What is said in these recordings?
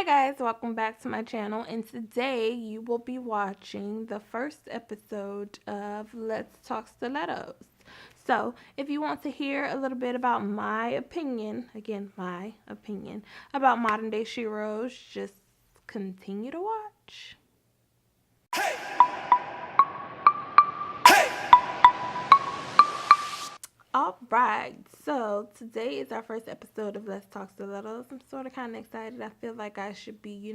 Guys, welcome back to my channel, and today you will be watching the first episode of Let's Talk Stilettos. So, if you want to hear a little bit about my opinion, again, my opinion, about modern day SHEROS, just continue to watch. Alright, so today is our first episode of Let's Talk Stilettos. I'm sort of kind of excited. I feel like I should be,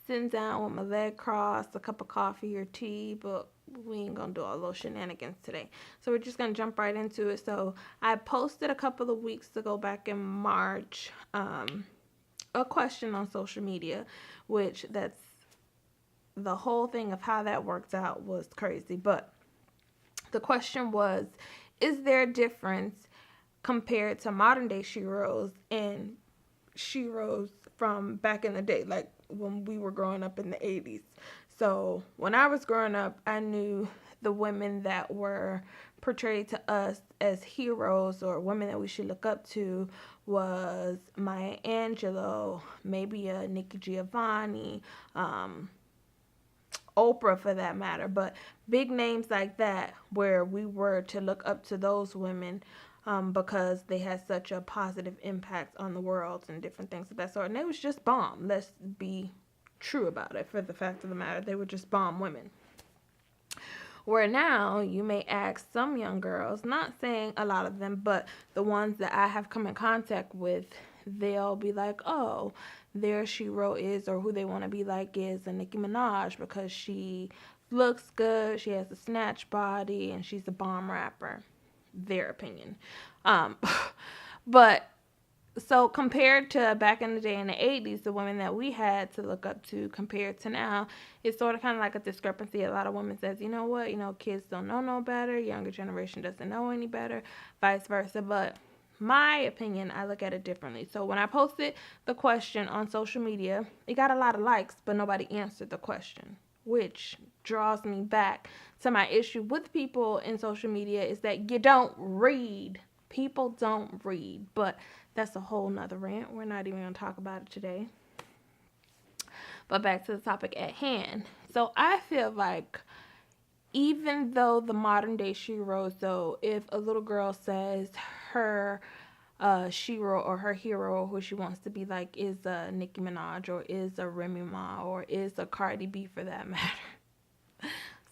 sitting down with my leg crossed, a cup of coffee or tea, but we ain't gonna do all those shenanigans today. So we're just gonna jump right into it. So I posted a couple of weeks ago, back in March, a question on social media, which that's the whole thing of how that worked out was crazy. But the question was, is there a difference compared to modern day SHEROS and SHEROS from back in the day, like when we were growing up in the 80s? So when I was growing up, I knew the women that were portrayed to us as heroes or women that we should look up to was Maya Angelou, maybe a Nikki Giovanni, Oprah for that matter, but big names like that where we were to look up to those women because they had such a positive impact on the world and different things of that sort. And they was just bomb. Let's be true about it. For the fact of the matter, they were just bomb women. Where now you may ask some young girls, not saying a lot of them, but the ones that I have come in contact with, they'll be like, oh, their SHERO is, or who they want to be like is a Nicki Minaj because she looks good, she has a snatch body, and she's a bomb rapper. Their opinion. But so compared to back in the day in the 80s, the women that we had to look up to compared to now, it's sort of kind of like a discrepancy. A lot of women says, you know what, kids don't know no better, younger generation doesn't know any better, vice versa. But my opinion, I look at it differently. So when I posted the question on social media, it got a lot of likes, but nobody answered the question, which draws me back to my issue with people in social media is that you don't read. People don't read, but that's a whole nother rant. We're not even going to talk about it today. But back to the topic at hand. So I feel like even though the modern day SHEROs, though, if a little girl says her SHERO or her hero, who she wants to be like, is a Nicki Minaj or is a Remy Ma or is a Cardi B for that matter.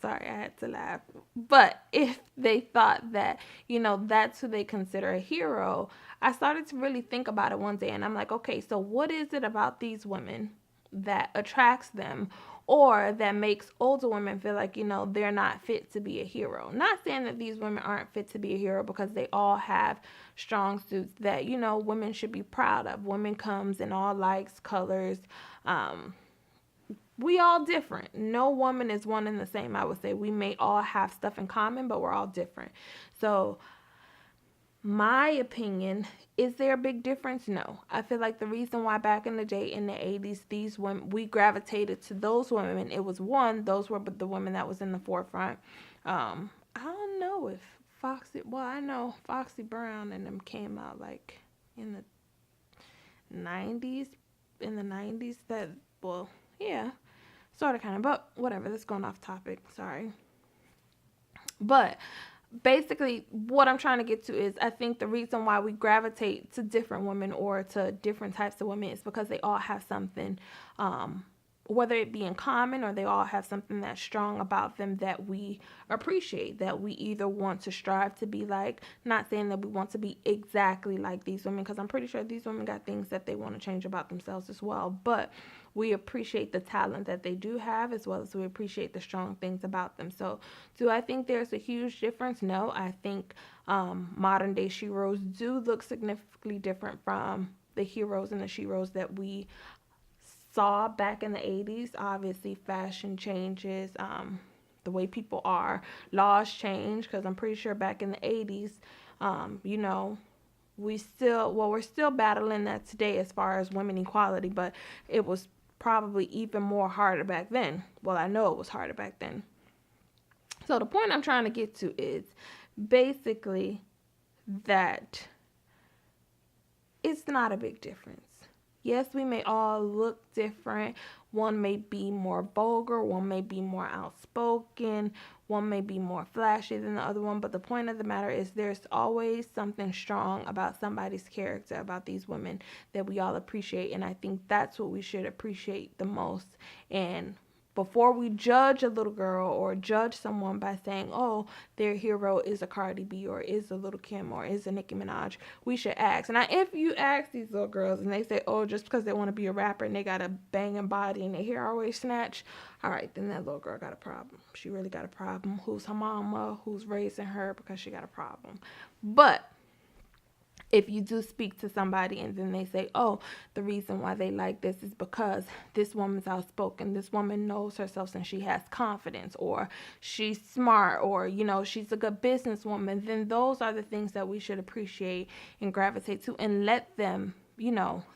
Sorry, I had to laugh. But if they thought that, that's who they consider a hero, I started to really think about it one day. And I'm like, okay, so what is it about these women that attracts them or that makes older women feel like, they're not fit to be a hero? Not saying that these women aren't fit to be a hero, because they all have strong suits that, women should be proud of. Women comes in all likes, colors, we all different. No woman is one and the same, I would say. We may all have stuff in common, but we're all different. So my opinion, is there a big difference? No. I feel like the reason why back in the day in the 80s, these women, we gravitated to those women. It was those were the women that was in the forefront. I don't know if I know Foxy Brown and them came out like in the 90s. In the 90s yeah. Sort of, kind of, but whatever. That's going off topic. Sorry. But basically, what I'm trying to get to is I think the reason why we gravitate to different women or to different types of women is because they all have something, whether it be in common or they all have something that's strong about them that we appreciate, that we either want to strive to be like. Not saying that we want to be exactly like these women, because I'm pretty sure these women got things that they want to change about themselves as well, but we appreciate the talent that they do have, as well as we appreciate the strong things about them. So do I think there's a huge difference? No. I think modern day SHEROs do look significantly different from the heroes and the SHEROs that we saw back in the 80s. Obviously, fashion changes, the way people are, laws change, because I'm pretty sure back in the 80s, we're still battling that today as far as women equality, but it was probably even more harder back then. Well, I know it was harder back then. So the point I'm trying to get to is basically that it's not a big difference. Yes, we may all look different. One may be more vulgar, one may be more outspoken, one may be more flashy than the other one. But the point of the matter is, there's always something strong about somebody's character, about these women that we all appreciate. And I think that's what we should appreciate the most. And before we judge a little girl or judge someone by saying, oh, their hero is a Cardi B or is a Little Kim or is a Nicki Minaj, we should ask. And if you ask these little girls and they say, oh, just because they want to be a rapper and they got a banging body and their hair always snatched, all right, then that little girl got a problem. She really got a problem. Who's her mama? Who's raising her? Because she got a problem. But if you do speak to somebody and then they say, oh, the reason why they like this is because this woman's outspoken, this woman knows herself and she has confidence, or she's smart, or, she's a good businesswoman, then those are the things that we should appreciate and gravitate to and let them,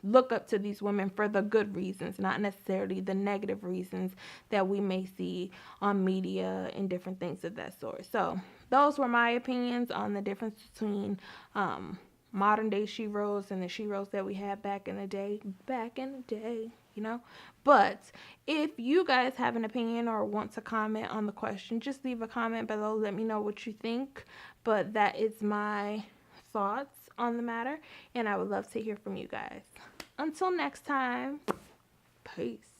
look up to these women for the good reasons, not necessarily the negative reasons that we may see on media and different things of that sort. So those were my opinions on the difference between modern day SHEROS and the SHEROS that we had back in the day, But if you guys have an opinion or want to comment on the question, just leave a comment below. Let me know what you think. But that is my thoughts on the matter, and I would love to hear from you guys. Until next time, peace.